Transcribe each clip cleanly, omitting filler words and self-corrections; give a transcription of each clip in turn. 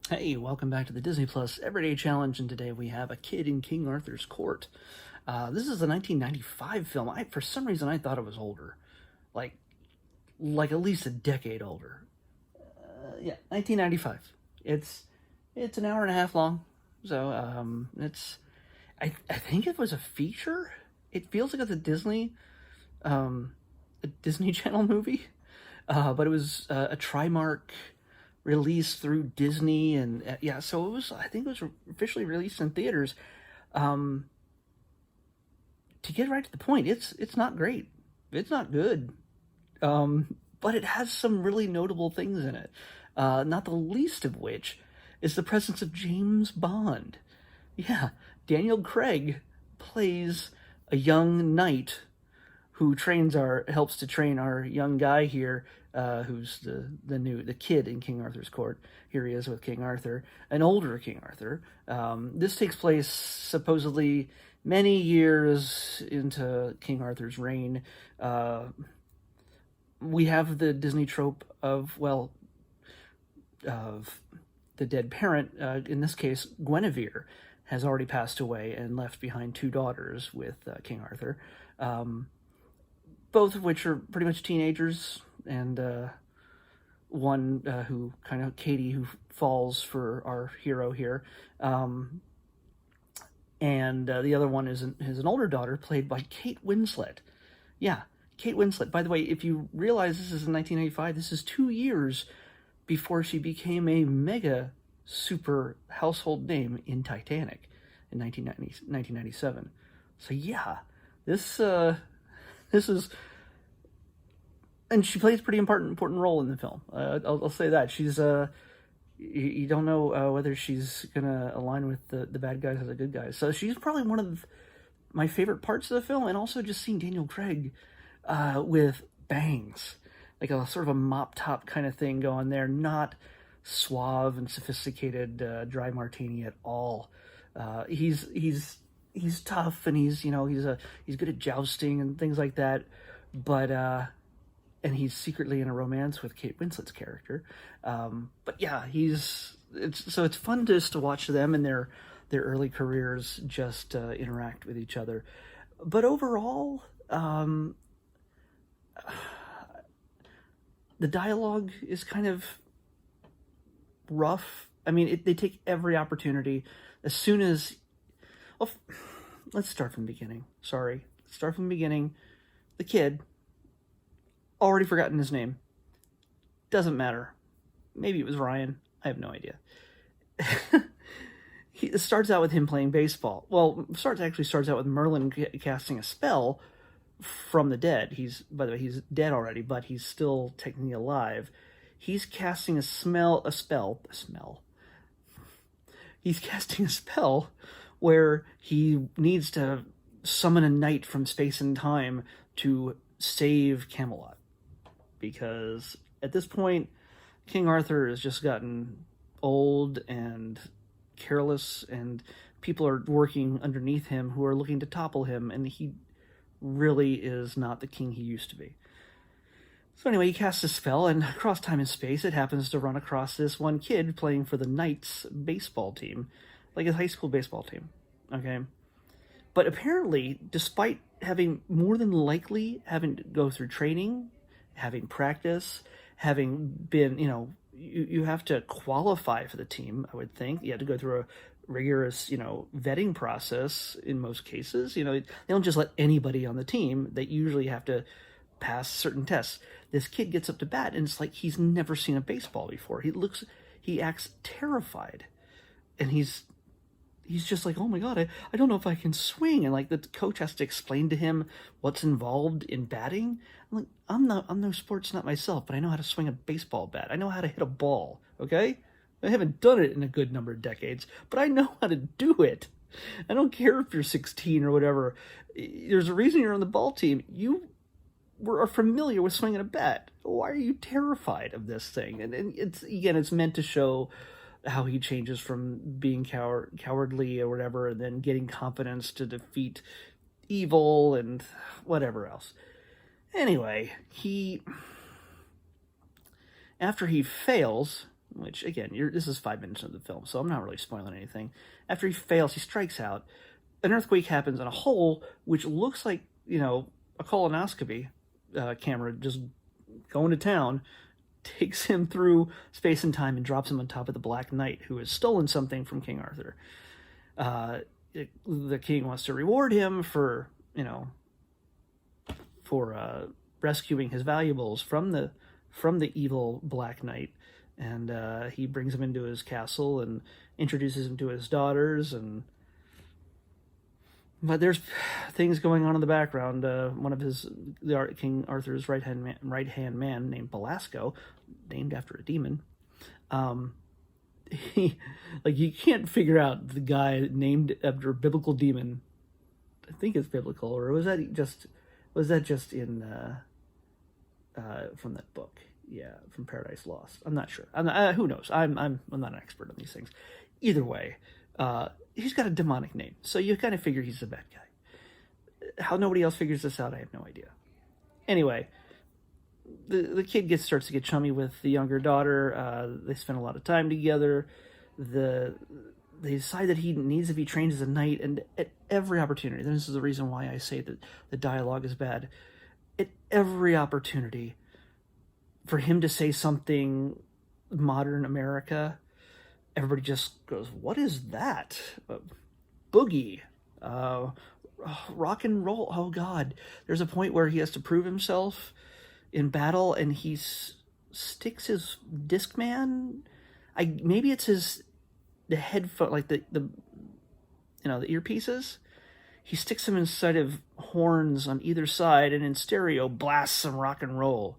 Hey, welcome back to the Disney Plus Everyday Challenge, and today we have A Kid in King Arthur's Court. This is a 1995 film. For some reason, I thought it was older, like, like at least a decade older. Yeah, 1995. It's an hour and a half long, so I think it was a feature. It feels like it's a Disney Channel movie, but it was a Trimark released through Disney, and yeah, so it was. I think it was officially released in theaters. Um, to get right to the point, it's not great. It's not good. But it has some really notable things in it. Not the least of which is the presence of James Bond. Yeah, Daniel Craig plays a young knight who helps to train our young guy here, who's the kid in King Arthur's court. Here he is with King Arthur, an older King Arthur. This takes place supposedly many years into King Arthur's reign. We have the Disney trope of the dead parent. In this case, Guinevere has already passed away and left behind two daughters with King Arthur. Both of which are pretty much teenagers, and one who kind of Katie, who falls for our hero here, and the other one is an older daughter played by Kate Winslet. Yeah, Kate Winslet. By the way, if you realize this is in 1985, this is 2 years before she became a mega super household name in Titanic in 1997. So yeah, this this is, and she plays a pretty important role in the film. I'll say that she's you don't know whether she's gonna align with the bad guys or the good guys. So she's probably one of my favorite parts of the film, and also just seeing Daniel Craig with bangs, like a sort of a mop top kind of thing going there, not suave and sophisticated dry martini at all. He's tough, and he's good at jousting and things like that, but and he's secretly in a romance with Kate Winslet's character. But yeah, it's fun just to watch them and their early careers just interact with each other. But overall, the dialogue is kind of rough. I mean, they take every opportunity. As soon as, well, let's start from the beginning. Sorry, let's start from the beginning. The kid, already forgotten his name. Doesn't matter. Maybe it was Ryan. I have no idea. It starts out with him playing baseball. Well, starts out with Merlin casting a spell from the dead. By the way, he's dead already, but he's still technically alive. He's casting a spell. He's casting a spell where he needs to summon a knight from space and time to save Camelot. Because at this point, King Arthur has just gotten old and careless, and people are working underneath him who are looking to topple him, and he really is not the king he used to be. So anyway, he casts a spell, and across time and space, it happens to run across this one kid playing for the Knights baseball team, like a high school baseball team, okay? But apparently, despite having having to go through training, having practice, having been, you have to qualify for the team, I would think. You have to go through a rigorous, vetting process in most cases. They don't just let anybody on the team. They usually have to pass certain tests. This kid gets up to bat, and it's like he's never seen a baseball before. He acts terrified, and he's just like, oh my god, I don't know if I can swing. And like the coach has to explain to him what's involved in batting. I'm like, I'm no sports nut myself, but I know how to swing a baseball bat. I know how to hit a ball, okay? I haven't done it in a good number of decades, but I know how to do it. I don't care if you're 16 or whatever. There's a reason you're on the ball team. You are familiar with swinging a bat. Why are you terrified of this thing? And it's meant to show how he changes from being cowardly or whatever, and then getting confidence to defeat evil and whatever else. Anyway, after he fails, which, again, this is 5 minutes of the film, so I'm not really spoiling anything. After he fails, he strikes out. An earthquake happens, and a hole, which looks like, a colonoscopy camera just going to town, takes him through space and time and drops him on top of the Black Knight, who has stolen something from King Arthur. The king wants to reward him for rescuing his valuables from the evil Black Knight, and he brings him into his castle and introduces him to his daughters. But there's things going on in the background. One of King Arthur's right hand man named Belasco, named after a demon. You can't figure out the guy named after a biblical demon. I think it's biblical, or was that just in from that book? Yeah, from Paradise Lost. I'm not sure. Who knows? I'm not an expert on these things. Either way, he's got a demonic name, so you kind of figure he's a bad guy. How nobody else figures this out, I have no idea. Anyway, the kid starts to get chummy with the younger daughter. They spend a lot of time together. They decide that he needs to be trained as a knight, and at every opportunity, and this is the reason why I say that the dialogue is bad, at every opportunity for him to say something modern America, everybody just goes, what is that? Boogie. Rock and roll. Oh, God. There's a point where he has to prove himself in battle, and he sticks his Discman. Maybe it's the headphone, like the earpieces. He sticks them inside of horns on either side, and in stereo blasts some rock and roll.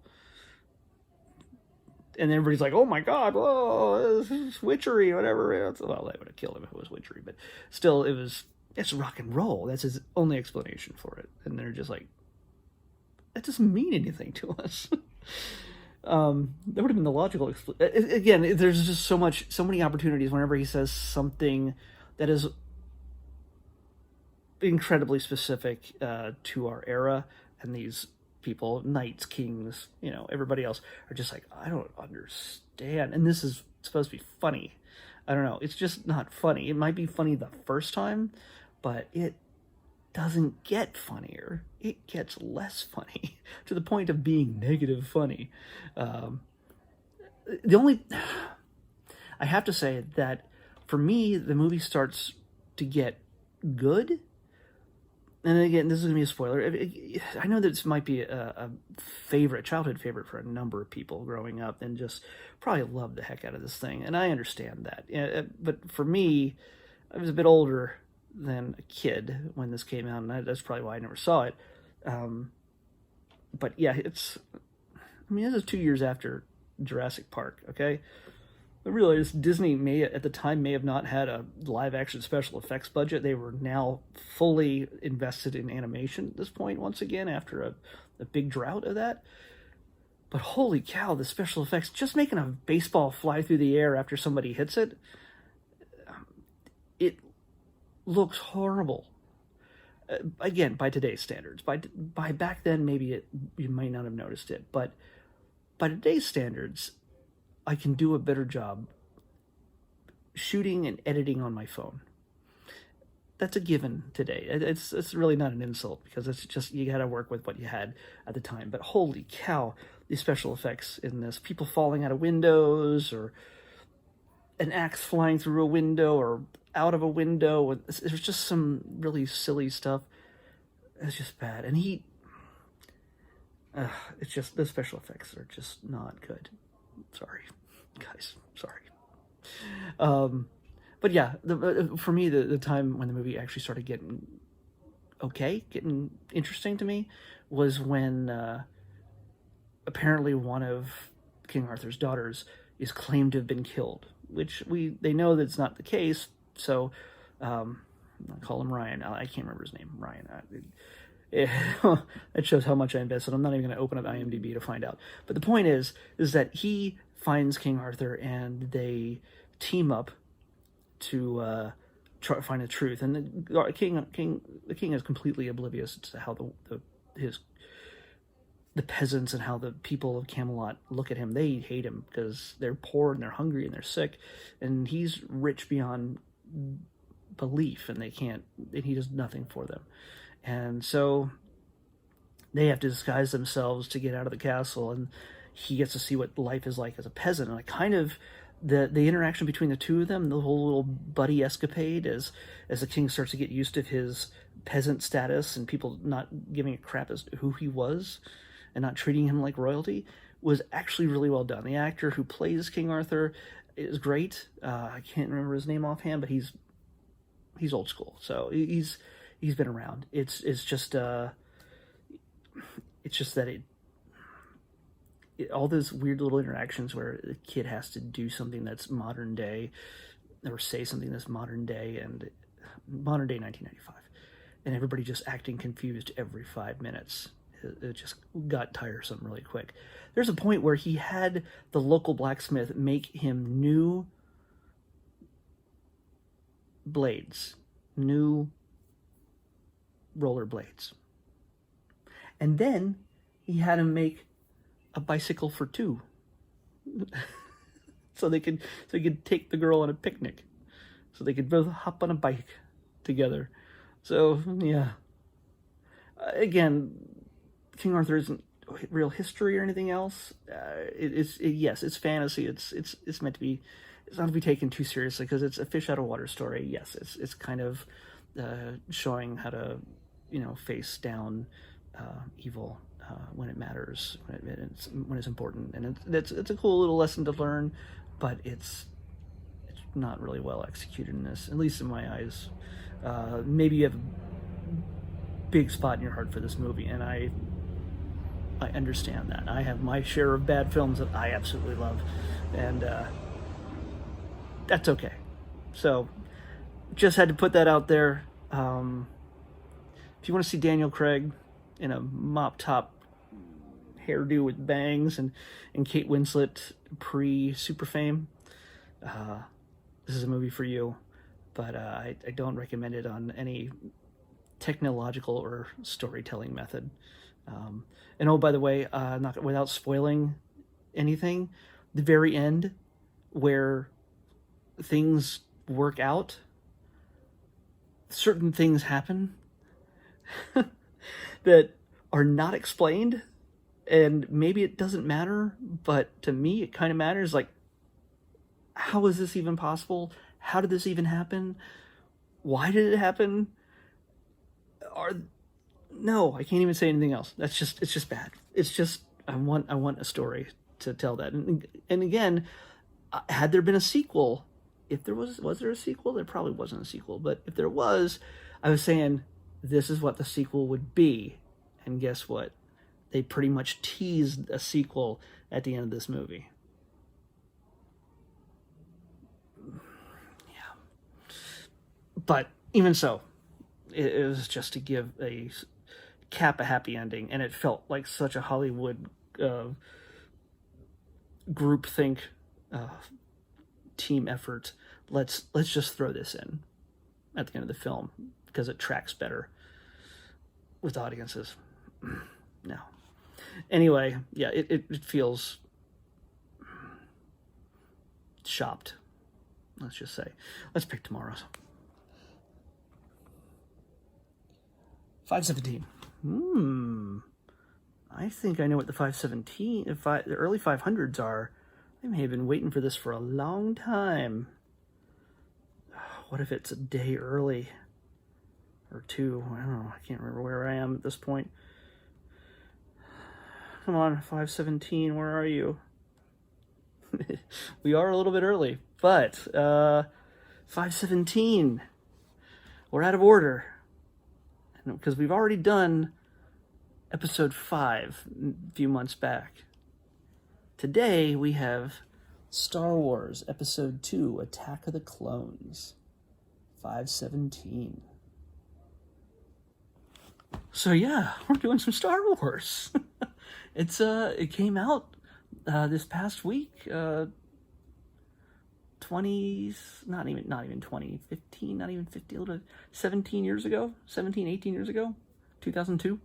And everybody's like, oh my God, whoa, it's witchery, whatever. Well, they would have killed him if it was witchery, but still, it's rock and roll. That's his only explanation for it. And they're just like, that doesn't mean anything to us. That would have been the logical again, there's just so many opportunities whenever he says something that is incredibly specific to our era, and these people, knights, kings, everybody else, are just like, I don't understand. And this is supposed to be funny. I don't know. It's just not funny. It might be funny the first time, but it doesn't get funnier. It gets less funny to the point of being negative funny. I have to say that for me, the movie starts to get good. And again, this is going to be a spoiler. I know that this might be a childhood favorite for a number of people growing up, and just probably loved the heck out of this thing. And I understand that. But for me, I was a bit older than a kid when this came out, and that's probably why I never saw it. But yeah, this is 2 years after Jurassic Park, okay? I realized Disney at the time may have not had a live-action special effects budget. They were now fully invested in animation at this point, once again, after a big drought of that. But holy cow, the special effects, just making a baseball fly through the air after somebody hits it, it looks horrible. Again, by today's standards. By back then, maybe you might not have noticed it, but by today's standards, I can do a better job shooting and editing on my phone. That's a given today. It's really not an insult, because it's just, you got to work with what you had at the time. But holy cow, these special effects in this, people falling out of windows, or an axe flying through a window or out of a window. There's just some really silly stuff. It's just bad. And it's just, the special effects are just not good. Sorry, guys. Sorry. But yeah, for me, the time when the movie actually started getting interesting to me, was when apparently one of King Arthur's daughters is claimed to have been killed, which they know that's not the case. So I'll call him Ryan. I can't remember his name. Ryan. That shows how much I invested. I'm not even going to open up IMDb to find out. But the point is that he finds King Arthur, and they team up to try to find the truth. And the king is completely oblivious to how his the peasants and how the people of Camelot look at him. They hate him because they're poor and they're hungry and they're sick, and he's rich beyond belief, and he does nothing for them. And so they have to disguise themselves to get out of the castle, and he gets to see what life is like as a peasant. And I kind of, the interaction between the two of them, the whole little buddy escapade as the king starts to get used to his peasant status and people not giving a crap as to who he was and not treating him like royalty, was actually really well done. The actor who plays King Arthur is great. I can't remember his name offhand, but he's old school, so he's been around. It's just that all those weird little interactions where the kid has to do something that's modern day, or say something that's modern day, and modern day 1995, and everybody just acting confused every 5 minutes. It just got tiresome really quick. There's a point where he had the local blacksmith make him new blades, new roller blades. And then he had him make a bicycle for two. so he could take the girl on a picnic. So they could both hop on a bike together. So, yeah. Again, King Arthur isn't real history or anything else. Yes, it's fantasy. It's meant to be. It's not to be taken too seriously because it's a fish out of water story. Yes, it's kind of showing how to, face down evil when it matters, when it's important, and it's a cool little lesson to learn, but it's not really well executed in this, at least in my eyes. Maybe you have a big spot in your heart for this movie, and I understand that. I have my share of bad films that I absolutely love, and that's okay. So, just had to put that out there. If you want to see Daniel Craig in a mop top hairdo with bangs and Kate Winslet pre-super fame, this is a movie for you. But I don't recommend it on any technological or storytelling method. And oh, by the way, not without spoiling anything, the very end where things work out, certain things happen that are not explained, and maybe it doesn't matter, but to me it kind of matters. Like, how is this even possible? How did this even happen? Why did it happen? No, I can't even say anything else. It's just bad. It's just, I want a story to tell that. And again, had there been a sequel, if there was there a sequel? There probably wasn't a sequel, but if there was, I was saying this is what the sequel would be. And guess what? They pretty much teased a sequel at the end of this movie. Yeah. But even so, it was just to give a happy ending, and it felt like such a Hollywood groupthink team effort. Let's just throw this in at the end of the film because it tracks better with audiences. No. Anyway, yeah, it feels shopped. Let's just say. Let's pick tomorrow's. 517. I think I know what the 517, the early 500s are. I may have been waiting for this for a long time. What if it's a day early? Or two? I don't know. I can't remember where I am at this point. Come on, 517, where are you? We are a little bit early, but 517. We're out of order. Because we've already done episode 5 a few months back. Today we have Star Wars episode 2, Attack of the Clones, 517. So yeah, we're doing some Star Wars. It came out this past week, 20s, not even 2015, not even 50, a little 17 years ago, 17, 18 years ago, 2002.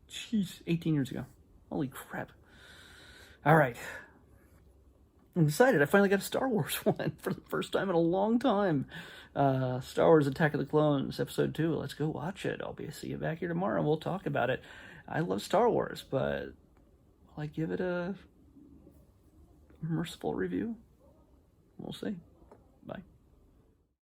Jeez, 18 years ago. Holy crap. All right. I'm excited. I finally got a Star Wars one for the first time in a long time. Star Wars Attack of the Clones, Episode 2. Let's go watch it. I'll see you back here tomorrow and we'll talk about it. I love Star Wars, but will I give it a merciful review? We'll see.